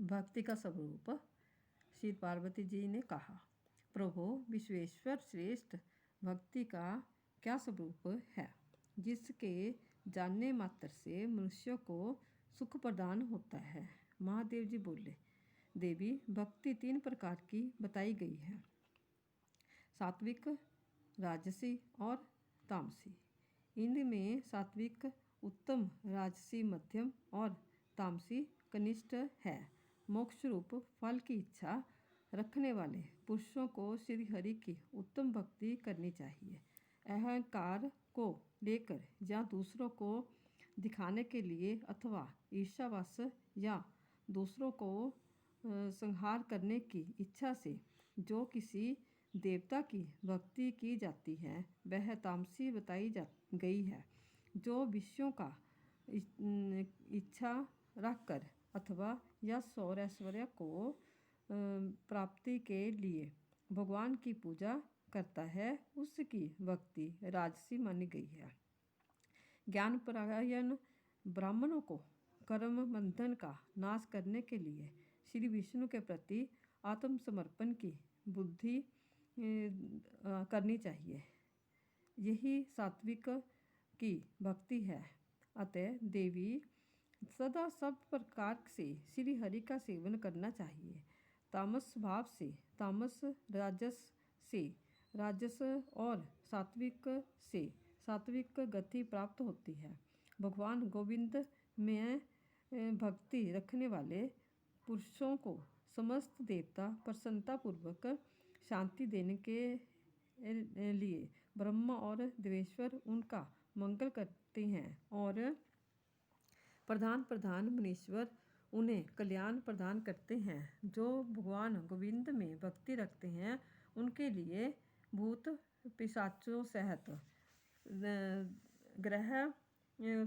भक्ति का स्वरूप। श्री पार्वती जी ने कहा, प्रभु विश्वेश्वर श्रेष्ठ, भक्ति का क्या स्वरूप है जिसके जानने मात्र से मनुष्य को सुख प्रदान होता है। महादेव जी बोले, देवी भक्ति 3 प्रकार की बताई गई है, सात्विक, राजसी और तामसी। इनमें सात्विक उत्तम, राजसी मध्यम और तामसी कनिष्ठ है। मोक्ष रूप फल की इच्छा रखने वाले पुरुषों को श्री हरि की उत्तम भक्ति करनी चाहिए। अहंकार को लेकर या दूसरों को दिखाने के लिए अथवा ईर्ष्यावश या दूसरों को संहार करने की इच्छा से जो किसी देवता की भक्ति की जाती है वह तामसी बताई जा गई है। जो विषयों का इच्छा रखकर अथवा यश और ऐश्वर्य को प्राप्ति के लिए भगवान की पूजा करता है उसकी भक्ति राजसी मानी गई है। ज्ञान परायण ब्राह्मणों को कर्म बंधन का नाश करने के लिए श्री विष्णु के प्रति आत्मसमर्पण की बुद्धि करनी चाहिए। यही सात्विक की भक्ति है। अतः देवी सदा सब प्रकार से श्री हरि का सेवन करना चाहिए। तामस स्वभाव से तामस, राजस से राजस और सात्विक से सात्विक गति प्राप्त होती है। भगवान गोविंद में भक्ति रखने वाले पुरुषों को समस्त देवता प्रसन्नतापूर्वक शांति देने के लिए ब्रह्मा और देवेश्वर उनका मंगल करते हैं और प्रधान मुनीश्वर उन्हें कल्याण प्रदान करते हैं। जो भगवान गोविंद में भक्ति रखते हैं उनके लिए भूत पिशाचों सहित ग्रह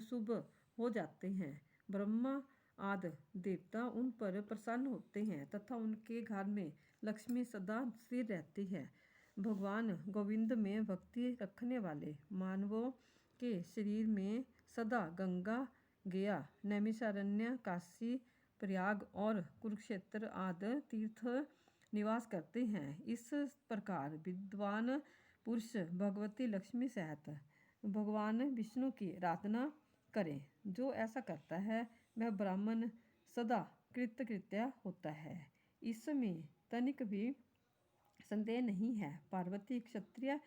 शुभ हो जाते हैं। ब्रह्मा आदि देवता उन पर प्रसन्न होते हैं तथा उनके घर में लक्ष्मी सदा स्थिर रहती है। भगवान गोविंद में भक्ति रखने वाले मानवों के शरीर में सदा गंगा, गया, नैमिषारण्य, काशी, प्रयाग और कुरुक्षेत्र आदि तीर्थ निवास करते हैं। इस प्रकार विद्वान पुरुष भगवती लक्ष्मी सहित भगवान विष्णु की आराधना करें। जो ऐसा करता है वह ब्राह्मण सदा कृतकृत्य होता है, इसमें तनिक भी संदेह नहीं है। पार्वती क्षत्रिय,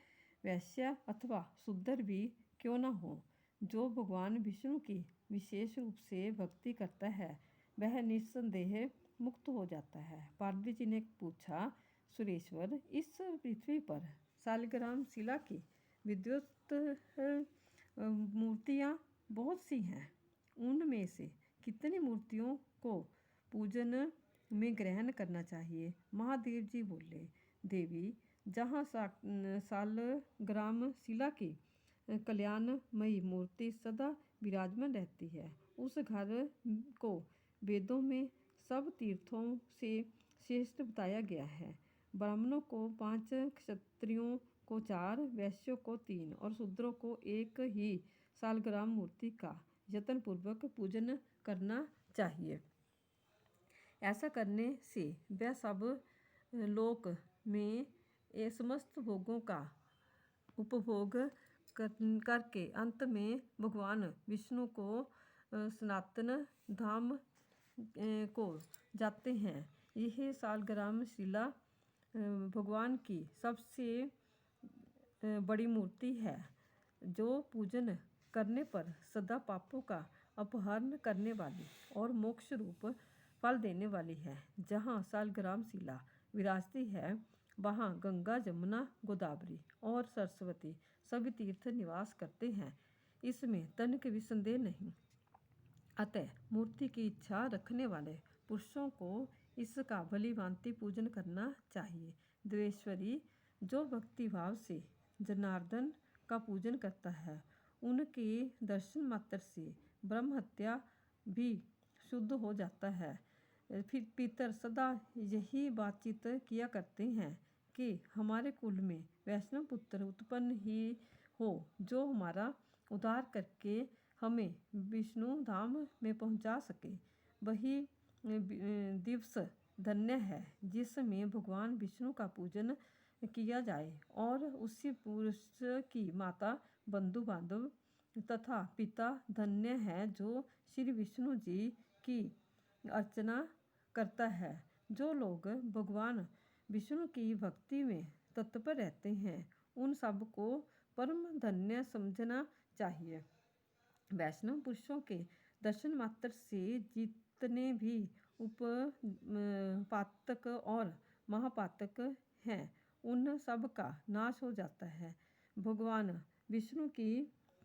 वैश्य अथवा शूद्र भी क्यों न हो, जो भगवान विष्णु की विशेष रूप से भक्ति करता है वह निस्संदेह मुक्त हो जाता है। पार्वती जी ने पूछा, सुरेश्वर, इस पृथ्वी पर शालिग्राम शिला की विद्युत मूर्तियाँ बहुत सी हैं, उनमें से कितनी मूर्तियों को पूजन में ग्रहण करना चाहिए। महादेव जी बोले, देवी जहाँ शालग्राम शिला की कल्याणमयी मूर्ति सदा विराजमान रहती है उस घर को वेदों में सब तीर्थों से श्रेष्ठ बताया गया है। ब्राह्मणों को 5, क्षत्रियों को 4, वैश्यों को 3 और शूद्रों को 1 ही शालग्राम मूर्ति का यत्नपूर्वक पूजन करना चाहिए। ऐसा करने से वह सब लोक में समस्त भोगों का उपभोग करके अंत में भगवान विष्णु को सनातन धाम को जाते हैं। यह शालग्राम शिला भगवान की सबसे बड़ी मूर्ति है जो पूजन करने पर सदा पापों का अपहरण करने वाली और मोक्ष रूप फल देने वाली है। जहाँ शालग्राम शिला विराजती है वहाँ गंगा, जमुना, गोदावरी और सरस्वती सभी तीर्थ निवास करते हैं, इसमें तनिक भी संदेह नहीं। अतः मूर्ति की इच्छा रखने वाले पुरुषों को इसका भलीभांति पूजन करना चाहिए। द्वेश्वरी, जो भक्ति भाव से जनार्दन का पूजन करता है उनके दर्शन मात्र से ब्रह्म हत्या भी शुद्ध हो जाता है। फिर पितर सदा यही बातचीत किया करते हैं कि हमारे कुल में वैष्णव पुत्र उत्पन्न ही हो जो हमारा उद्धार करके हमें विष्णु धाम में पहुंचा सके। वही दिवस धन्य है जिसमें भगवान विष्णु का पूजन किया जाए और उसी पुरुष की माता, बंधु बांधव तथा पिता धन्य है जो श्री विष्णु जी की अर्चना करता है। जो लोग भगवान विष्णु की भक्ति में तत्पर रहते हैं उन सबको परम धन्य समझना चाहिए। वैष्णव पुरुषों के दर्शन मात्र से जितने भी पातक और महापातक हैं उन सब का नाश हो जाता है। भगवान विष्णु की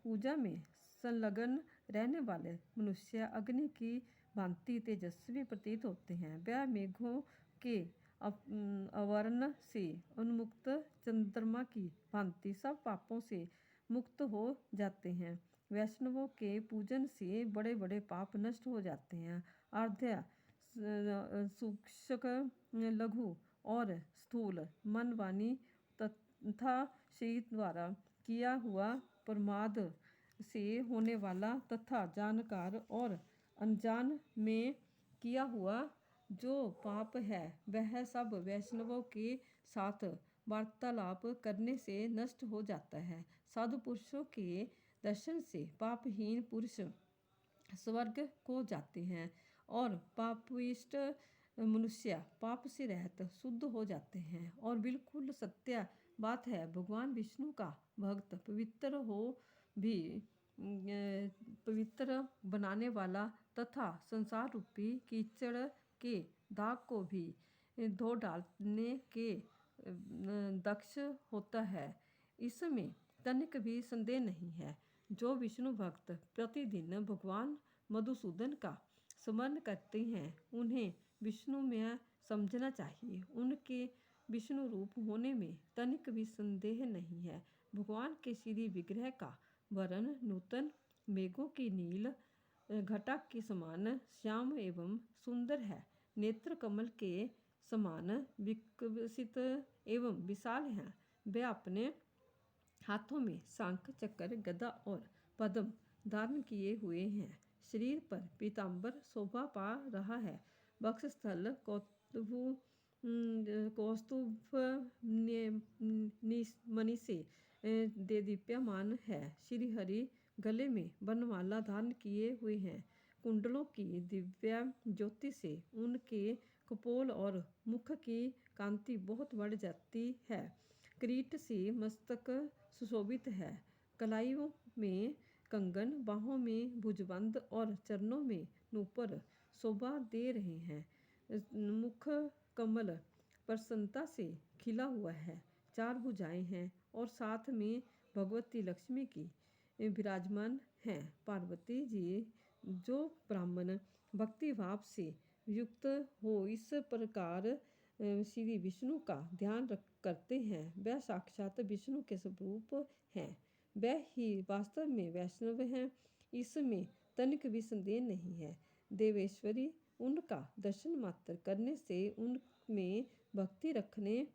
पूजा में संलग्न रहने वाले मनुष्य अग्नि की भांति तेजस्वी प्रतीत होते हैं। वह मेघों के आवरण से उन्मुक्त चंद्रमा की भांति सब पापों से मुक्त हो जाते हैं। वैष्णवों के पूजन से बड़े बड़े पाप नष्ट हो जाते हैं। आर्ध्य, सूक्ष्म, लघु और स्थूल मन, वाणी तथा शरीर द्वारा किया हुआ प्रमाद से होने वाला तथा जानकार और अनजान में किया हुआ जो पाप है वह सब वैष्णवों के साथ वार्तालाप करने से नष्ट हो जाता है। साधु पुरुषों के दर्शन से पापहीन पुरुष स्वर्ग को जाते हैं और पापिष्ट मनुष्य पाप से रहत शुद्ध हो जाते हैं। और बिल्कुल सत्य बात है, भगवान विष्णु का भक्त पवित्र हो भी पवित्र बनाने वाला तथा संसार रूपी कीचड़ के दाग को भी धो डालने के दक्ष होता है, इसमें तनिक भी संदेह नहीं है। जो विष्णु भक्त प्रतिदिन भगवान मधुसूदन का स्मरण करते हैं उन्हें विष्णु में समझना चाहिए। उनके विष्णु रूप होने में तनिक भी संदेह नहीं है। भगवान के श्री विग्रह का वर्ण नूतन मेघों की नील घटा के समान श्याम एवं सुंदर है। नेत्र कमल के समान विकसित एवं विशाल हैं। वे अपने हाथों में शंख, चक्र, गदा और पद्म धारण किए हुए हैं। शरीर पर पीताम्बर शोभा पा रहा है। वक्षस्थल कौस्तुभ मणि से देदीप्यमान है। श्रीहरि गले में बनमाला धारण किए हुए हैं। कुंडलों की दिव्य ज्योति से उनके कपोल और मुख की कांति बहुत बढ़ जाती है। किरीट से मस्तक सुशोभित है। कलाइयों में कंगन, बाहों में भुजबंद और चरणों में नूपुर शोभा दे रहे हैं। मुख कमल प्रसन्नता से खिला हुआ है। 4 भुजाएं हैं और साथ में भगवती लक्ष्मी की विराजमान हैं। पार्वती जी जो ब्राह्मण भक्ति भाव से युक्त हो इस प्रकार श्री विष्णु का ध्यान करते हैं वह साक्षात विष्णु के स्वरूप हैं। वह ही वास्तव में वैष्णव हैं, इसमें तनिक भी संदेह नहीं है। देवेश्वरी उनका दर्शन मात्र करने से, उनमें भक्ति रखने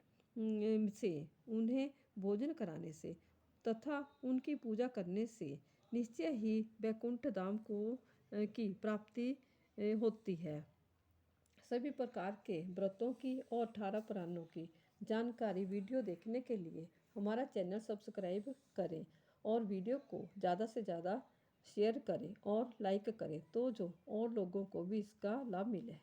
से, उन्हें भोजन कराने से तथा उनकी पूजा करने से निश्चय ही वैकुंठ धाम की प्राप्ति होती है। सभी प्रकार के व्रतों की और 18 पुराणों की जानकारी वीडियो देखने के लिए हमारा चैनल सब्सक्राइब करें और वीडियो को ज़्यादा से ज़्यादा शेयर करें और लाइक करें तो जो और लोगों को भी इसका लाभ मिले।